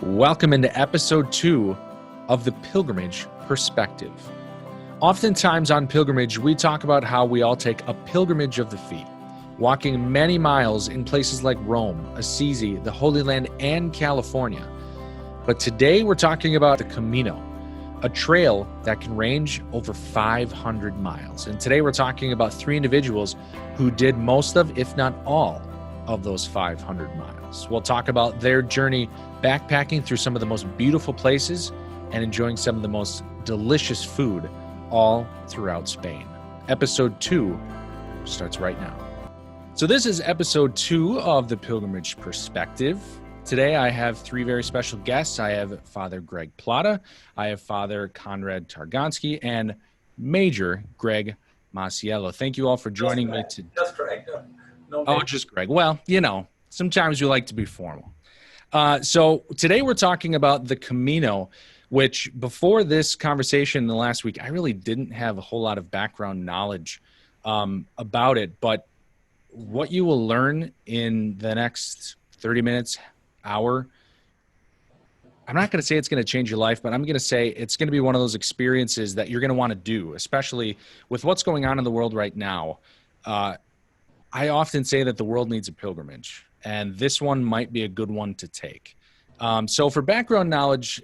Welcome into episode 2 of the Pilgrimage Perspective. Oftentimes on pilgrimage, we talk about how we all take a pilgrimage of the feet, walking many miles in places like Rome, Assisi, the Holy Land, and California. But today we're talking about the Camino, a trail that can range over 500 miles. And today we're talking about 3 individuals who did most of, if not all, of those 500 miles. We'll talk about their journey backpacking through some of the most beautiful places and enjoying some of the most delicious food all throughout Spain. Episode 2 starts right now. So this is episode 2 of the Pilgrimage Perspective. Today I have 3 very special guests. I have Father Greg Plata, I have Father Conrad Targonsky, and Major Greg Maciello. Thank you all for joining me today. Just Greg. No, just Greg. Well, sometimes we like to be formal. So today we're talking about the Camino, which before this conversation in the last week, I really didn't have a whole lot of background knowledge about it. But what you will learn in the next 30 minutes, hour, I'm not going to say it's going to change your life, but I'm going to say it's going to be one of those experiences that you're going to want to do, especially with what's going on in the world right now. I often say that the world needs a pilgrimage, and this one might be a good one to take. So for background knowledge,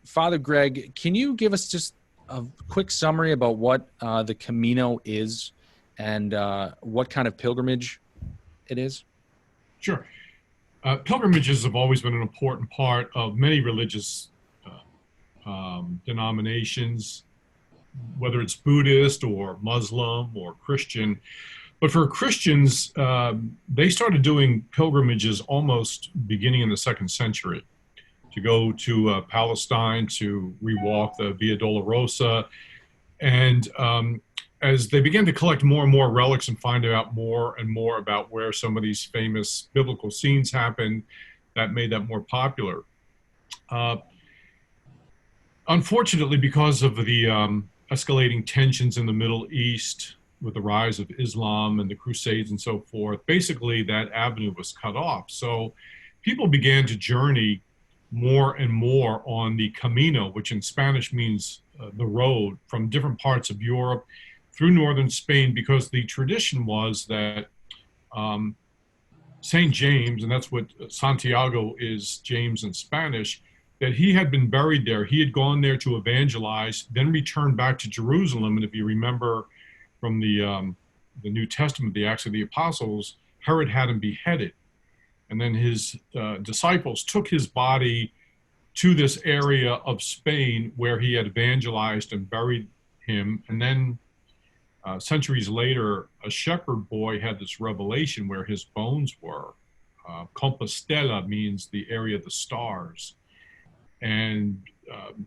Father Greg, can you give us just a quick summary about what the Camino is and what kind of pilgrimage it is? Sure. Pilgrimages have always been an important part of many religious denominations, whether it's Buddhist or Muslim or Christian. But for Christians, they started doing pilgrimages almost beginning in the 2nd century to go to Palestine to rewalk the Via Dolorosa. And as they began to collect more and more relics and find out more and more about where some of these famous biblical scenes happened, that made that more popular. Unfortunately, because of the escalating tensions in the Middle East, with the rise of Islam and the Crusades and so forth, basically that avenue was cut off. So people began to journey more and more on the Camino, which in Spanish means the road, from different parts of Europe through northern Spain, because the tradition was that St. James, and that's what Santiago is, James in Spanish, that he had been buried there. He had gone there to evangelize, then returned back to Jerusalem. And if you remember from the New Testament, the Acts of the Apostles, Herod had him beheaded. And then his disciples took his body to this area of Spain where he had evangelized and buried him. And then centuries later, a shepherd boy had this revelation where his bones were. Compostela means the area of the stars. And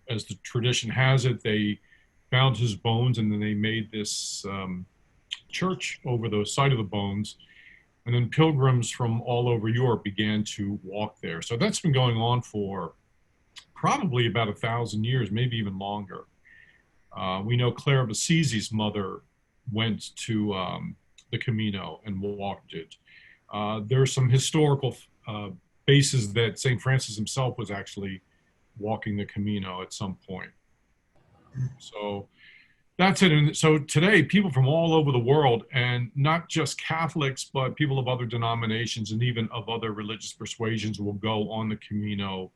as the tradition has it, they found his bones, and then they made this church over the site of the bones. And then pilgrims from all over Europe began to walk there. So that's been going on for probably about 1,000 years, maybe even longer. We know Clare of Assisi's mother went to the Camino and walked it. There's some historical bases that St. Francis himself was actually walking the Camino at some point. So that's it. And so today, people from all over the world, and not just Catholics, but people of other denominations and even of other religious persuasions, will go on the Camino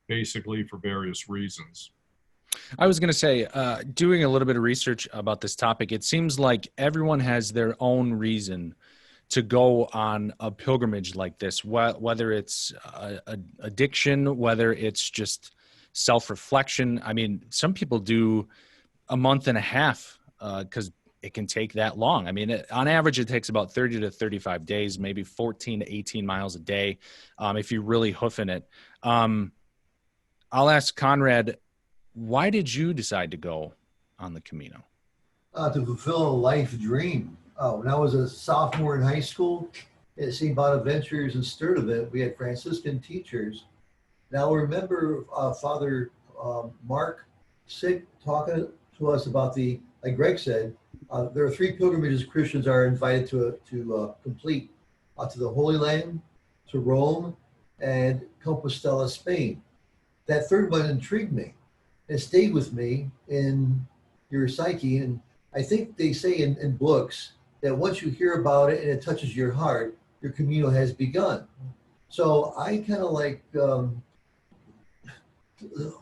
basically for various reasons. I was going to say, doing a little bit of research about this topic, it seems like everyone has their own reason to go on a pilgrimage like this, whether it's addiction, whether it's just self-reflection. I mean, some people do a month and a half because it can take that long. I mean, on average, it takes about 30 to 35 days, maybe 14 to 18 miles a day if you're really hoofing it. I'll ask Conrad, why did you decide to go on the Camino? To fulfill a life dream. When I was a sophomore in high school at St. Bonaventure's in Sturtevant, we had Franciscan teachers. Now remember Father Mark Sick talking to us about like Greg said, there are 3 pilgrimages Christians are invited to complete, to the Holy Land, to Rome, and Compostela, Spain. that third one intrigued me. It stayed with me in your psyche. And I think they say in books that once you hear about it and it touches your heart, your Camino has begun. So I kind of like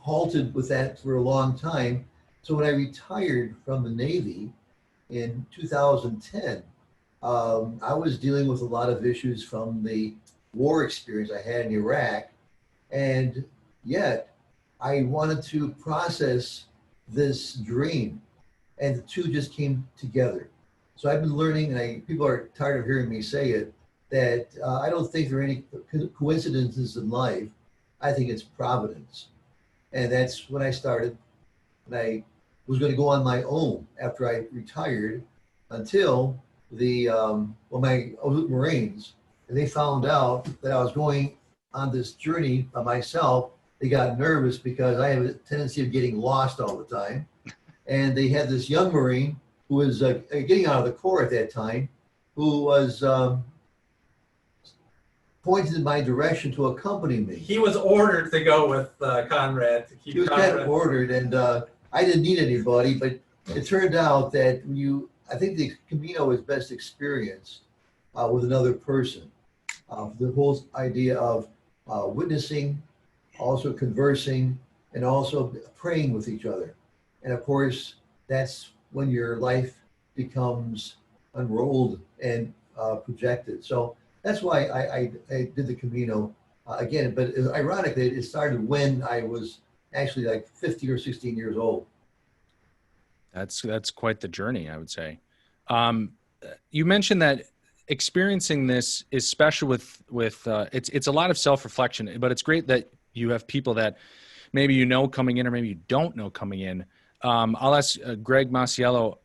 halted with that for a long time. So when I retired from the Navy in 2010, I was dealing with a lot of issues from the war experience I had in Iraq. And yet I wanted to process this dream, and the two just came together. So I've been learning, and people are tired of hearing me say it, that I don't think there are any coincidences in life. I think it's providence. And that's when I started. And I was going to go on my own after I retired until I was with Marines, and they found out that I was going on this journey by myself. They got nervous because I have a tendency of getting lost all the time. And they had this young Marine who was getting out of the Corps at that time, who was pointed in my direction to accompany me. He was ordered to go with Conrad to keep. He was Conrad. kind of ordered, and I didn't need anybody, but it turned out that I think the Camino is best experienced with another person. The whole idea of witnessing, also conversing, and also praying with each other. And of course, that's when your life becomes unrolled and projected. So that's why I did the Camino again. But it's ironic that it started when I was actually like 15 or 16 years old. That's quite the journey, I would say. You mentioned that experiencing this is special with it's a lot of self-reflection, but it's great that you have people that maybe you know coming in or maybe you don't know coming in. I'll ask Greg Masiello.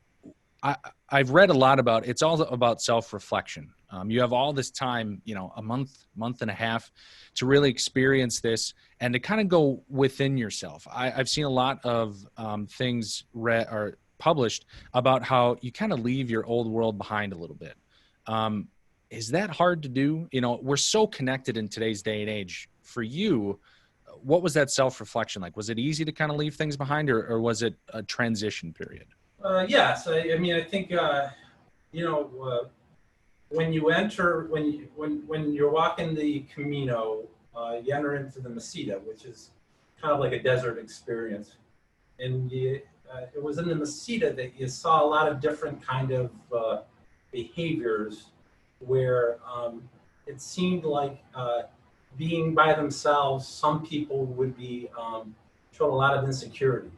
I've read a lot about it's all about self-reflection. You have all this time, a month and a half to really experience this and to kind of go within yourself. I've seen a lot of things read or published about how you kind of leave your old world behind a little bit. Is that hard to do? We're so connected in today's day and age. For you, what was that self-reflection like? Was it easy to kind of leave things behind, or was it a transition period? Yes, I mean, I think when you're walking the Camino, you enter into the Meseta, which is kind of like a desert experience, and it was in the Meseta that you saw a lot of different kind of behaviors where it seemed like being by themselves, some people would be showed a lot of insecurities.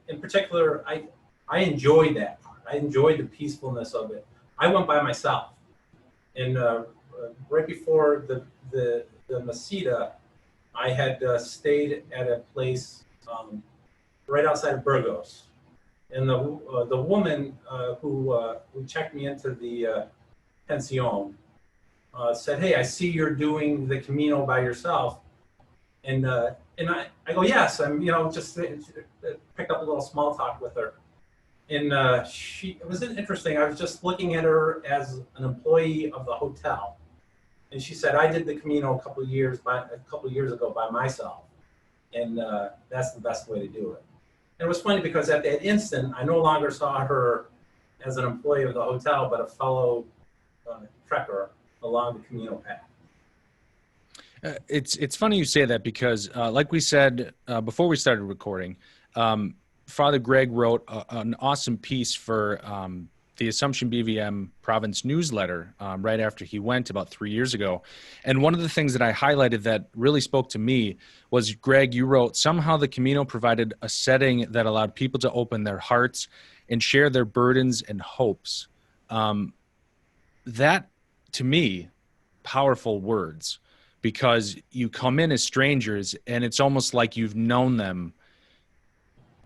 In particular, I enjoyed that part. I enjoyed the peacefulness of it. I went by myself, and right before the Meseta, I had stayed at a place right outside of Burgos, and the woman who checked me into the pension said, "Hey, I see you're doing the Camino by yourself," and I go, "Yes, I'm just picked up a little small talk with her." And it was interesting. I was just looking at her as an employee of the hotel, and she said, "I did the Camino a couple of years ago by myself, and that's the best way to do it." And it was funny because at that instant, I no longer saw her as an employee of the hotel, but a fellow trekker along the Camino path. It's funny you say that because, like we said before we started recording, Father Greg wrote an awesome piece for the Assumption BVM province newsletter right after he went about 3 years ago. And one of the things that I highlighted that really spoke to me was, Greg, you wrote, somehow the Camino provided a setting that allowed people to open their hearts and share their burdens and hopes. That, to me, powerful words, because you come in as strangers and it's almost like you've known them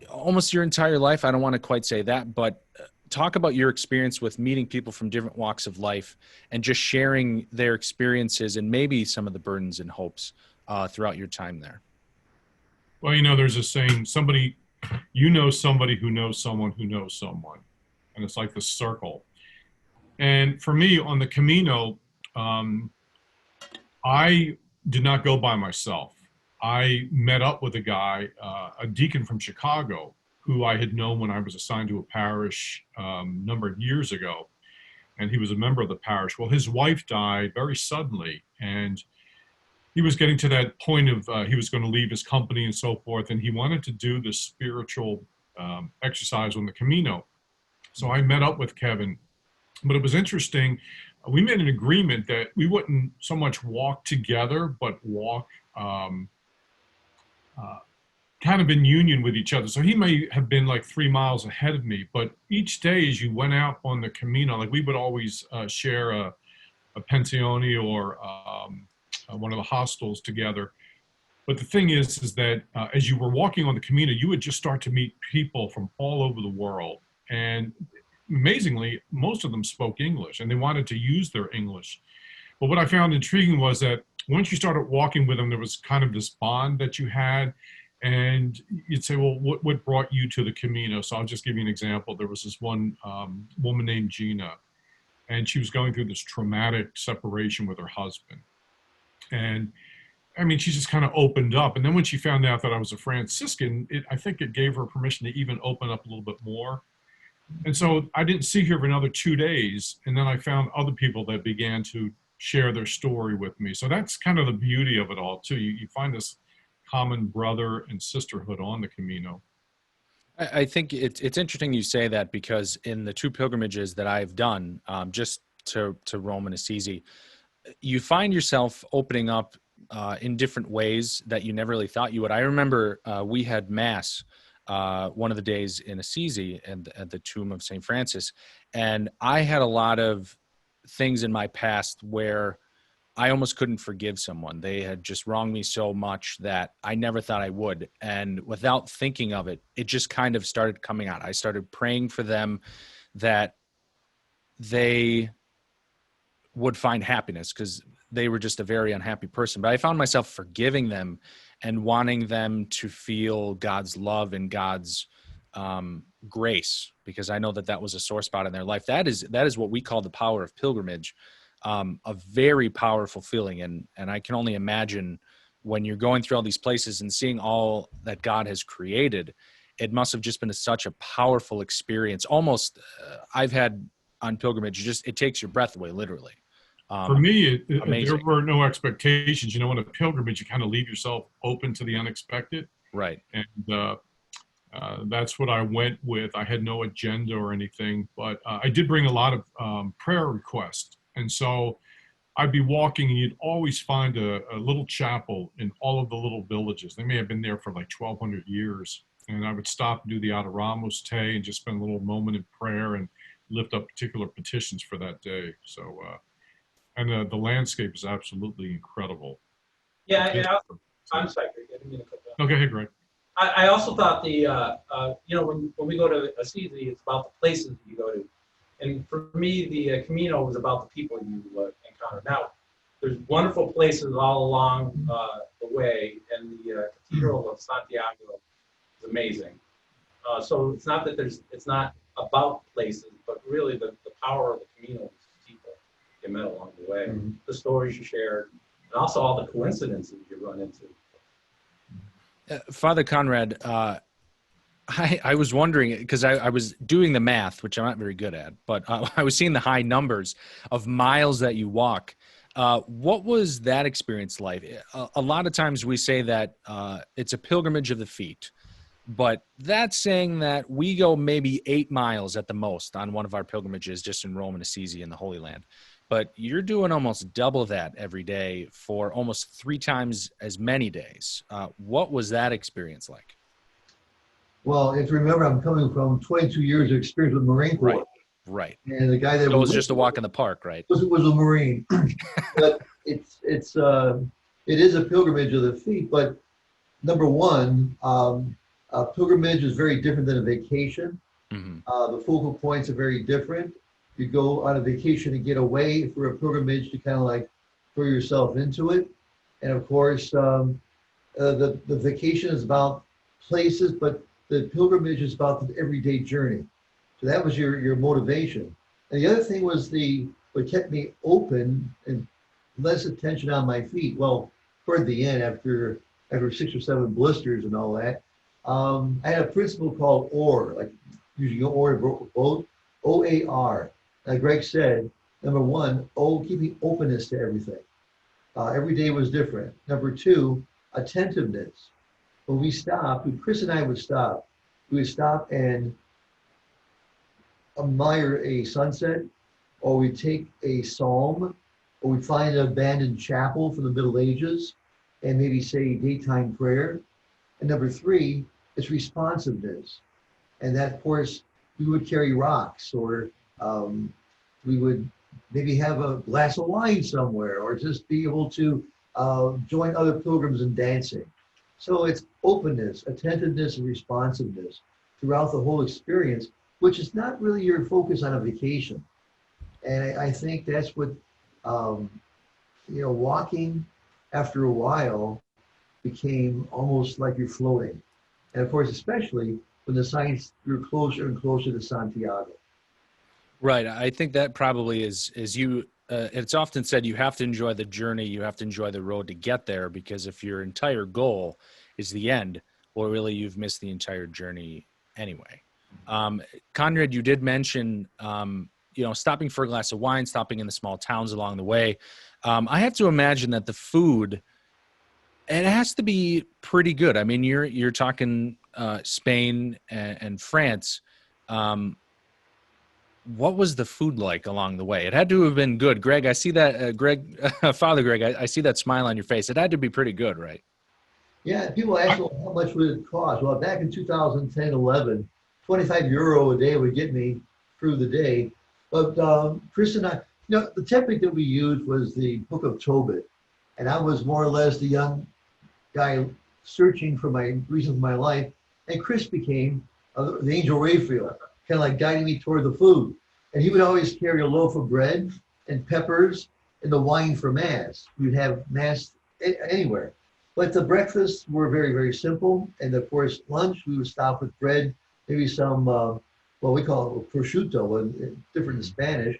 almost your entire life. I don't want to quite say that, but talk about your experience with meeting people from different walks of life and just sharing their experiences and maybe some of the burdens and hopes throughout your time there. Well, there's a saying, somebody who knows someone who knows someone. And it's like the circle. And for me on the Camino, I did not go by myself. I met up with a guy, a deacon from Chicago, who I had known when I was assigned to a parish a number of years ago. And he was a member of the parish. Well, his wife died very suddenly, and he was getting to that point of he was going to leave his company and so forth, and he wanted to do this spiritual exercise on the Camino. So I met up with Kevin, but it was interesting. We made an agreement that we wouldn't so much walk together, but walk kind of in union with each other. So he may have been like 3 miles ahead of me, but each day as you went out on the Camino, like we would always share a pensione or one of the hostels together. But the thing is that as you were walking on the Camino, you would just start to meet people from all over the world. And amazingly, most of them spoke English and they wanted to use their English. But what I found intriguing was that once you started walking with them, there was kind of this bond that you had. And you'd say, well, what brought you to the Camino? So I'll just give you an example. There was this one woman named Gina, and she was going through this traumatic separation with her husband. And I mean, she just kind of opened up. And then when she found out that I was a Franciscan, I think it gave her permission to even open up a little bit more. And so I didn't see her for another 2 days. And then I found other people that began to share their story with me. So that's kind of the beauty of it all, too. You find this common brother and sisterhood on the Camino. I think it's interesting you say that, because in the 2 pilgrimages that I've done, just to Rome and Assisi, you find yourself opening up in different ways that you never really thought you would. I remember we had Mass one of the days in Assisi and at the tomb of St. Francis, and I had a lot of things in my past where I almost couldn't forgive someone. They had just wronged me so much that I never thought I would. And without thinking of it, it just kind of started coming out. I started praying for them that they would find happiness, because they were just a very unhappy person. But I found myself forgiving them and wanting them to feel God's love and God's grace, because I know that that was a sore spot in their life. That is what we call the power of pilgrimage. A very powerful feeling. And I can only imagine when you're going through all these places and seeing all that God has created, it must have just been such a powerful experience. Almost I've had on pilgrimage, it takes your breath away, literally. For me, there were no expectations. You know, on a pilgrimage, you kind of leave yourself open to the unexpected. Right. And that's what I went with. I had no agenda or anything, but I did bring a lot of prayer requests. And so I'd be walking, and you'd always find a little chapel in all of the little villages. They may have been there for like 1,200 years. And I would stop and do the Ada Ramos Te and just spend a little moment in prayer and lift up particular petitions for that day. So, and the landscape is absolutely incredible. Yeah, I'm sorry, I didn't mean to cut that. Okay, hey, Greg. I also thought when we go to Assisi, it's about the places that you go to. And for me, the Camino was about the people you encounter. Now, there's wonderful places all along the way, and the Cathedral of Santiago is amazing. So it's not that it's not about places, but really the power of the Camino is people you met along the way, the stories you shared, and also all the coincidences you run into. Father Conrad, I was wondering, because I was doing the math, which I'm not very good at, but I was seeing the high numbers of miles that you walk. What was that experience like? A lot of times we say that it's a pilgrimage of the feet, but that's saying that we go maybe 8 miles at the most on one of our pilgrimages just in Rome and Assisi in the Holy Land. But you're doing almost double that every day for almost 3 times as many days. What was that experience like? Well, if you remember, I'm coming from 22 years of experience with Marine Corps. Right. And the guy that was just a walk in the park, right? Was a Marine. But it is a pilgrimage of the feet. But number one, a pilgrimage is very different than a vacation. Mm-hmm. The focal points are very different. You go on a vacation to get away, for a pilgrimage to kind of like throw yourself into it. And of course, the vacation is about places, but the pilgrimage is about the everyday journey. So that was your motivation. And the other thing was what kept me open and less attention on my feet. Well, toward the end, after after 6 or 7 blisters and all that. I had a principle called OAR, like using your OAR boat, OAR. Like Greg said, number one, keeping openness to everything. Every day was different. Number two, attentiveness. When we stopped, Chris and I would stop. We would stop and admire a sunset, or we'd take a psalm, or we'd find an abandoned chapel from the Middle Ages and maybe say daytime prayer. And number three is responsiveness. And that, of course, we would carry rocks, or we would maybe have a glass of wine somewhere, or just be able to join other pilgrims in dancing. So it's openness, attentiveness, and responsiveness throughout the whole experience, which is not really your focus on a vacation. And I think that's what, walking after a while became almost like you're floating. And of course, especially when the signs grew closer and closer to Santiago. Right. I think that probably is you. It's often said you have to enjoy the journey. You have to enjoy the road to get there, because if your entire goal is the end, well, really, you've missed the entire journey anyway. Conrad, you did mention, stopping for a glass of wine, stopping in the small towns along the way. I have to imagine that the food, it has to be pretty good. I mean, you're talking Spain and France. What was the food like along the way? It had to have been good. Greg, I see that, Father Greg, I see that smile on your face. It had to be pretty good, right? Yeah, people ask, well, how much would it cost? Well, back in 2010, 11, 25 euro a day would get me through the day. But Chris and I, the technique that we used was the Book of Tobit. And I was more or less the young guy searching for my reason for my life. And Chris became the angel Raphael, kind of like guiding me toward the food. And he would always carry a loaf of bread and peppers and the wine for Mass. We'd have Mass anywhere. But the breakfasts were very, very simple. And of course, lunch, we would stop with bread, maybe some, we call it prosciutto, different in Spanish.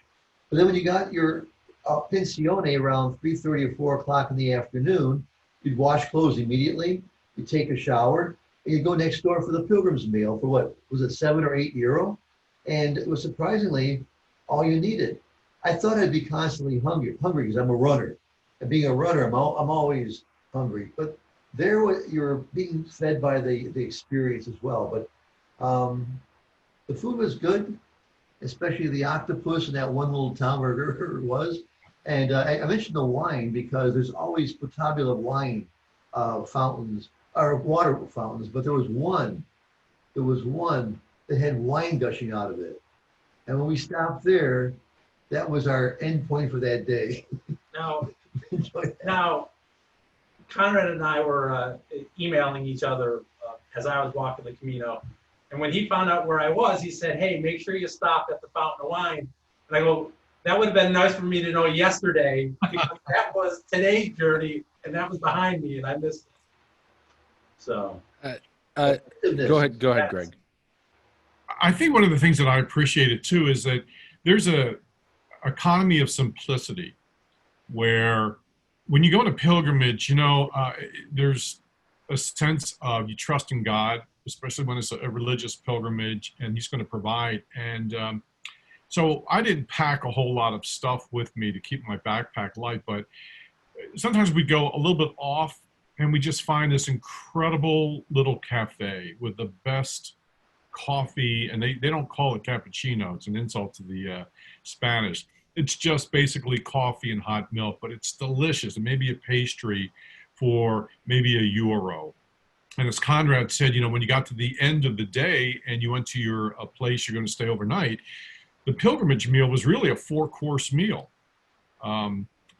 But then when you got your pensione around 3:30 or 4 o'clock in the afternoon, you'd wash clothes immediately, you'd take a shower, and you'd go next door for the pilgrim's meal for what, was it 7 or 8 euro? And it was surprisingly all you needed. I thought I'd be constantly hungry because I'm a runner. And being a runner, I'm always hungry. But you're being fed by the experience as well. But the food was good, especially the octopus in that one little town where it was. And I mentioned the wine because there's always potable of wine fountains, or water fountains, but there was one that had wine gushing out of it. And when we stopped there, that was our end point for that day. Now, Conrad and I were emailing each other as I was walking the Camino. And when he found out where I was, he said, hey, make sure you stop at the Fountain of Wine. And I go, that would have been nice for me to know yesterday, because that was today's journey, and that was behind me, and I missed it. So. Go ahead, Greg. I think one of the things that I appreciated too is that there's a economy of simplicity where when you go on a pilgrimage, there's a sense of you trust in God, especially when it's a religious pilgrimage, and He's going to provide. And so I didn't pack a whole lot of stuff with me to keep my backpack light, but sometimes we go a little bit off and we just find this incredible little cafe with the best coffee, and they don't call it cappuccino. It's an insult to the Spanish. It's just basically coffee and hot milk, but it's delicious, and maybe a pastry for maybe €1. And as Conrad said, when you got to the end of the day and you went to your place you're going to stay overnight, the pilgrimage meal was really a 4-course meal.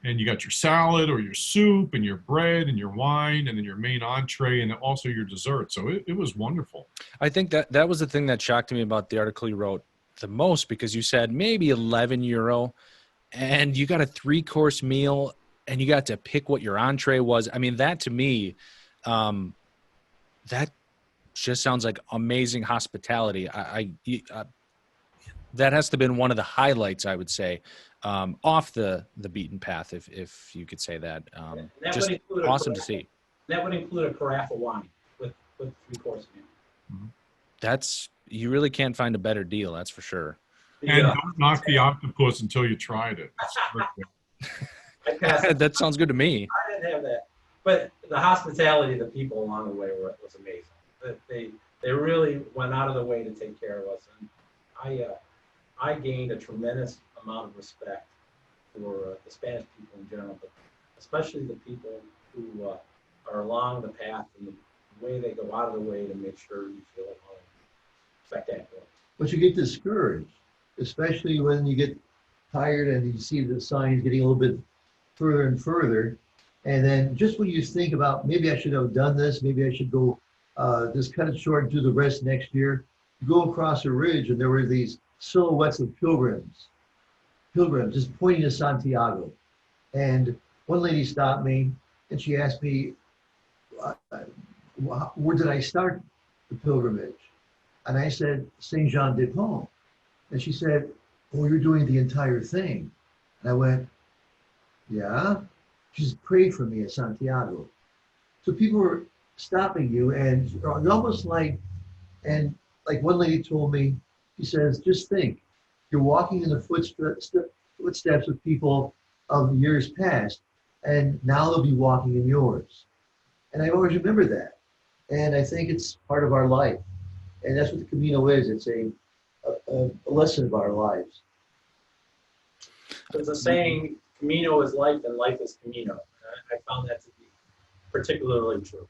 And you got your salad or your soup and your bread and your wine and then your main entree and also your dessert. So it was wonderful. I think that was the thing that shocked me about the article you wrote the most, because you said maybe €11 and you got a 3-course meal and you got to pick what your entree was. I mean, that to me, that just sounds like amazing hospitality. That has to have been one of the highlights, I would say, off the beaten path, if you could say that. Just awesome to see. That would include a carafe of wine with 3-course meal. You really can't find a better deal, that's for sure. And Yeah, don't knock the octopus until you tried it. It's very good. I passed. That sounds good to me. I didn't have that, but the hospitality of the people along the way was amazing. That they really went out of their way to take care of us, and I gained a tremendous amount of respect for the Spanish people in general, but especially the people who are along the path and the way they go out of the way to make sure you feel at home. Spectacular. But you get discouraged, especially when you get tired and you see the signs getting a little bit further and further. And then just when you think about, maybe I should have done this, maybe I should go just cut it short and do the rest next year. You go across a ridge and there were these silhouettes of pilgrims just pointing to Santiago. And one lady stopped me and she asked me, where did I start the pilgrimage? And I said, Saint Jean de Pont. And she said, oh, you're doing the entire thing. And I went, yeah. She said, pray for me at Santiago. So people were stopping you and almost like one lady told me, she says, just think, you're walking in the footsteps of people of years past, and now they'll be walking in yours. And I always remember that. And I think it's part of our life. And that's what the Camino is. It's a lesson of our lives. There's a saying, Camino is life and life is Camino. I found that to be particularly true.